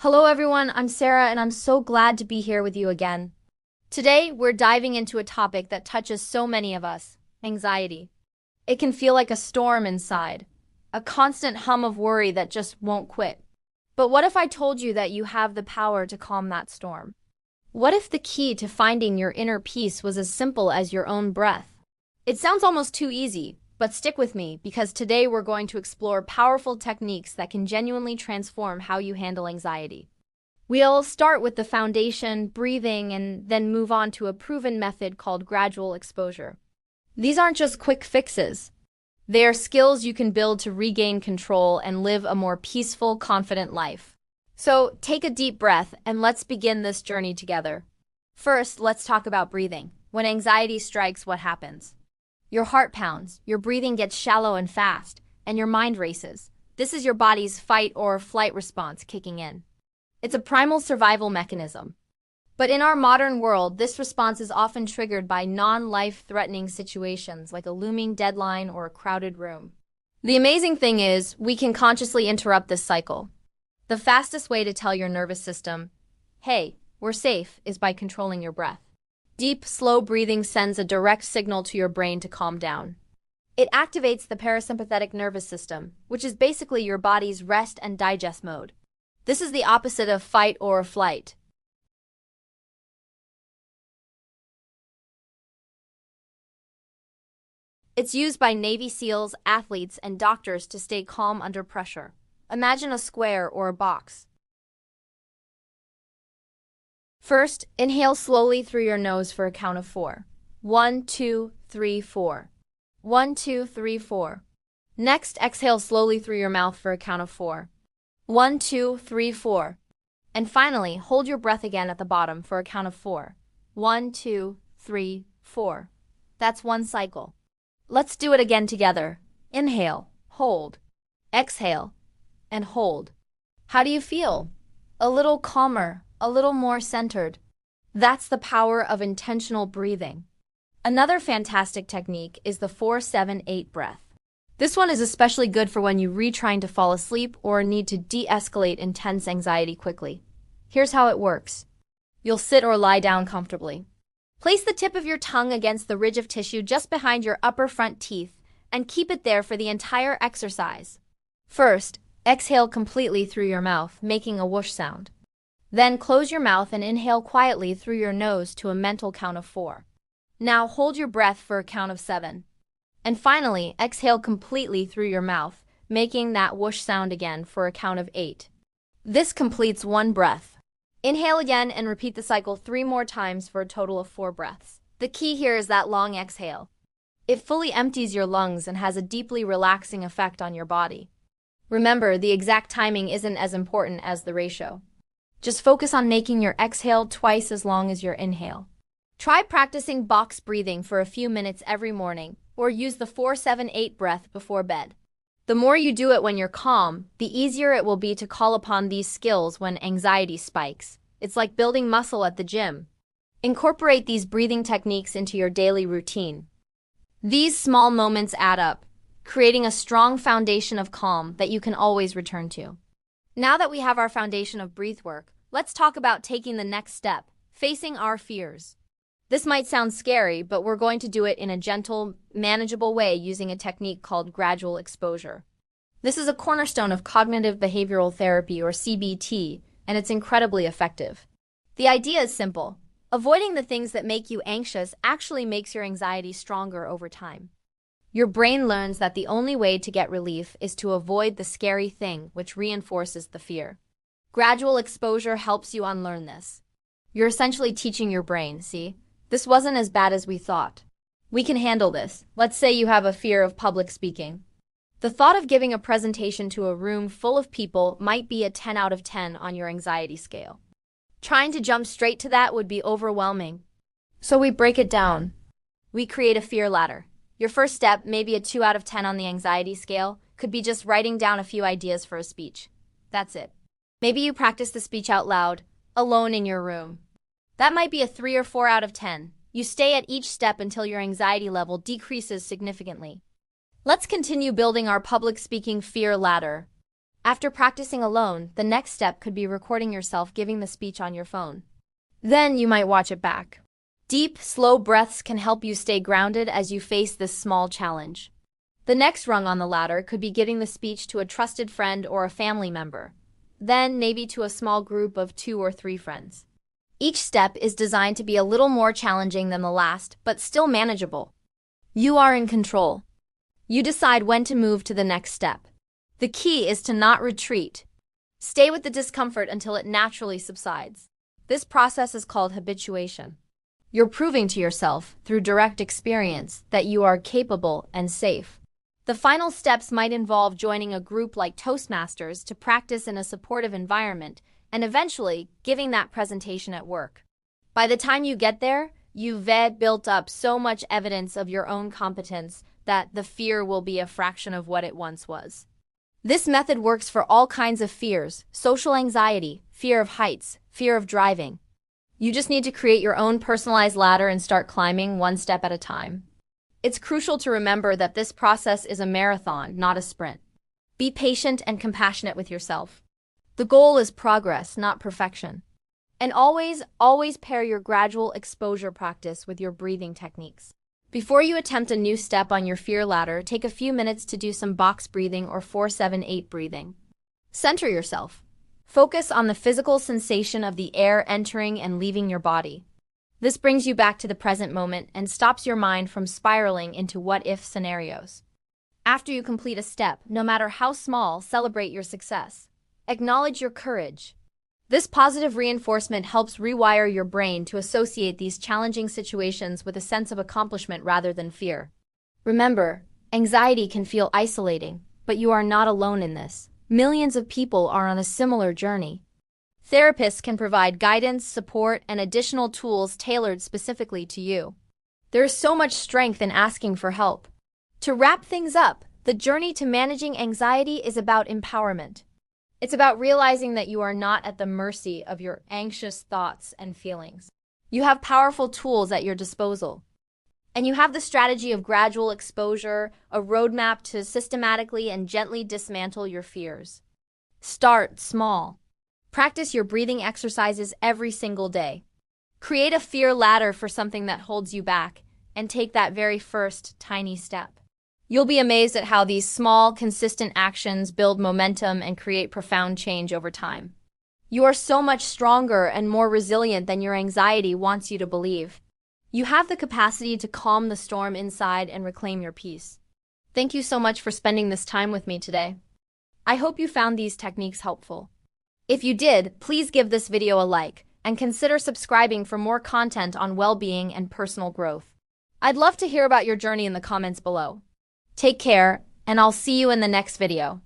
Hello everyone, I'm Sarah and I'm so glad to be here with you again. Today, we're diving into a topic that touches so many of us, anxiety. It can feel like a storm inside, a constant hum of worry that just won't quit. But what if I told you that you have the power to calm that storm? What if the key to finding your inner peace was as simple as your own breath? It sounds almost too easy, but stick with me because today we're going to explore powerful techniques that can genuinely transform how you handle anxiety. We'll start with the foundation, breathing, and then move on to a proven method called gradual exposure. These aren't just quick fixes. They are skills you can build to regain control and live a more peaceful, confident life. So take a deep breath and let's begin this journey together. First, let's talk about breathing. When anxiety strikes, what happens? Your heart pounds, your breathing gets shallow and fast, and your mind races. This is your body's fight or flight response kicking in. It's a primal survival mechanism. But in our modern world, this response is often triggered by non-life-threatening situations like a looming deadline or a crowded room. The amazing thing is, we can consciously interrupt this cycle. The fastest way to tell your nervous system, hey, we're safe, is by controlling your breath. Deep, slow breathing sends a direct signal to your brain to calm down. It activates the parasympathetic nervous system, which is basically your body's rest and digest mode. This is the opposite of fight or flight. It's used by Navy SEALs, athletes, and doctors to stay calm under pressure. Imagine a square or a box. First, inhale slowly through your nose for a count of 4. 1, 2, 3, 4. 1, 2, 3, 4. Next, exhale slowly through your mouth for a count of 4. 1, 2, 3, 4. And finally, hold your breath again at the bottom for a count of 4. 1, 2, 3, 4. That's one cycle. Let's do it again together. Inhale, hold, exhale, and hold. How do you feel? A little calmer, a little more centered. That's the power of intentional breathing. Another fantastic technique is the 4-7-8 breath. This one is especially good for when you trying to fall asleep or need to de-escalate intense anxiety quickly. Here's how it works. You'll sit or lie down comfortably. Place the tip of your tongue against the ridge of tissue just behind your upper front teeth and keep it there for the entire exercise. First, exhale completely through your mouth, making a whoosh sound. Then close your mouth and inhale quietly through your nose to a mental count of 4. Now hold your breath for a count of 7. And finally, exhale completely through your mouth, making that whoosh sound again for a count of 8. This completes one breath. Inhale again and repeat the cycle 3 more times for a total of 4 breaths. The key here is that long exhale. It fully empties your lungs and has a deeply relaxing effect on your body. Remember, the exact timing isn't as important as the ratio. Just focus on making your exhale twice as long as your inhale. Try practicing box breathing for a few minutes every morning, or use the 4-7-8 breath before bed. The more you do it when you're calm, the easier it will be to call upon these skills when anxiety spikes. It's like building muscle at the gym. Incorporate these breathing techniques into your daily routine. These small moments add up, creating a strong foundation of calm that you can always return to. Now that we have our foundation of breath work, let's talk about taking the next step, facing our fears. This might sound scary, but we're going to do it in a gentle, manageable way using a technique called gradual exposure. This is a cornerstone of cognitive behavioral therapy, or CBT, and it's incredibly effective. The idea is simple. Avoiding the things that make you anxious actually makes your anxiety stronger over time. Your brain learns that the only way to get relief is to avoid the scary thing, which reinforces the fear. Gradual exposure helps you unlearn this. You're essentially teaching your brain, see, this wasn't as bad as we thought. We can handle this. Let's say you have a fear of public speaking. The thought of giving a presentation to a room full of people might be a 10 out of 10 on your anxiety scale. Trying to jump straight to that would be overwhelming. So we break it down. We create a fear ladder. Your first step, maybe a 2 out of 10 on the anxiety scale, could be just writing down a few ideas for a speech. That's it. Maybe you practice the speech out loud, alone in your room. That might be a 3 or 4 out of 10. You stay at each step until your anxiety level decreases significantly. Let's continue building our public speaking fear ladder. After practicing alone, the next step could be recording yourself giving the speech on your phone. Then you might watch it back. Deep, slow breaths can help you stay grounded as you face this small challenge. The next rung on the ladder could be giving the speech to a trusted friend or a family member. Then maybe to a small group of 2 or 3 friends. Each step is designed to be a little more challenging than the last, but still manageable. You are in control. You decide when to move to the next step. The key is to not retreat. Stay with the discomfort until it naturally subsides. This process is called habituation. You're proving to yourself, through direct experience, that you are capable and safe. The final steps might involve joining a group like Toastmasters to practice in a supportive environment, and eventually giving that presentation at work. By the time you get there, you've built up so much evidence of your own competence that the fear will be a fraction of what it once was. This method works for all kinds of fears: social anxiety, fear of heights, fear of driving. You just need to create your own personalized ladder and start climbing one step at a time. It's crucial to remember that this process is a marathon, not a sprint. Be patient and compassionate with yourself. The goal is progress, not perfection. And always pair your gradual exposure practice with your breathing techniques. Before you attempt a new step on your fear ladder, take a few minutes to do some box breathing or 4-7-8 breathing. Center yourself. Focus on the physical sensation of the air entering and leaving your body. This brings you back to the present moment and stops your mind from spiraling into what-if scenarios. After you complete a step, no matter how small, celebrate your success. Acknowledge your courage. This positive reinforcement helps rewire your brain to associate these challenging situations with a sense of accomplishment rather than fear. Remember, anxiety can feel isolating, but you are not alone in this. Millions of people are on a similar journey. Therapists can provide guidance, support, and additional tools tailored specifically to you. There is so much strength in asking for help. To wrap things up, the journey to managing anxiety is about empowerment. It's about realizing that you are not at the mercy of your anxious thoughts and feelings. You have powerful tools at your disposal. And you have the strategy of gradual exposure, a roadmap to systematically and gently dismantle your fears. Start small. Practice your breathing exercises every single day. Create a fear ladder for something that holds you back, and take that very first tiny step. You'll be amazed at how these small, consistent actions build momentum and create profound change over time. You are so much stronger and more resilient than your anxiety wants you to believe. You have the capacity to calm the storm inside and reclaim your peace. Thank you so much for spending this time with me today. I hope you found these techniques helpful. If you did, please give this video a like and consider subscribing for more content on well-being and personal growth. I'd love to hear about your journey in the comments below. Take care, and I'll see you in the next video.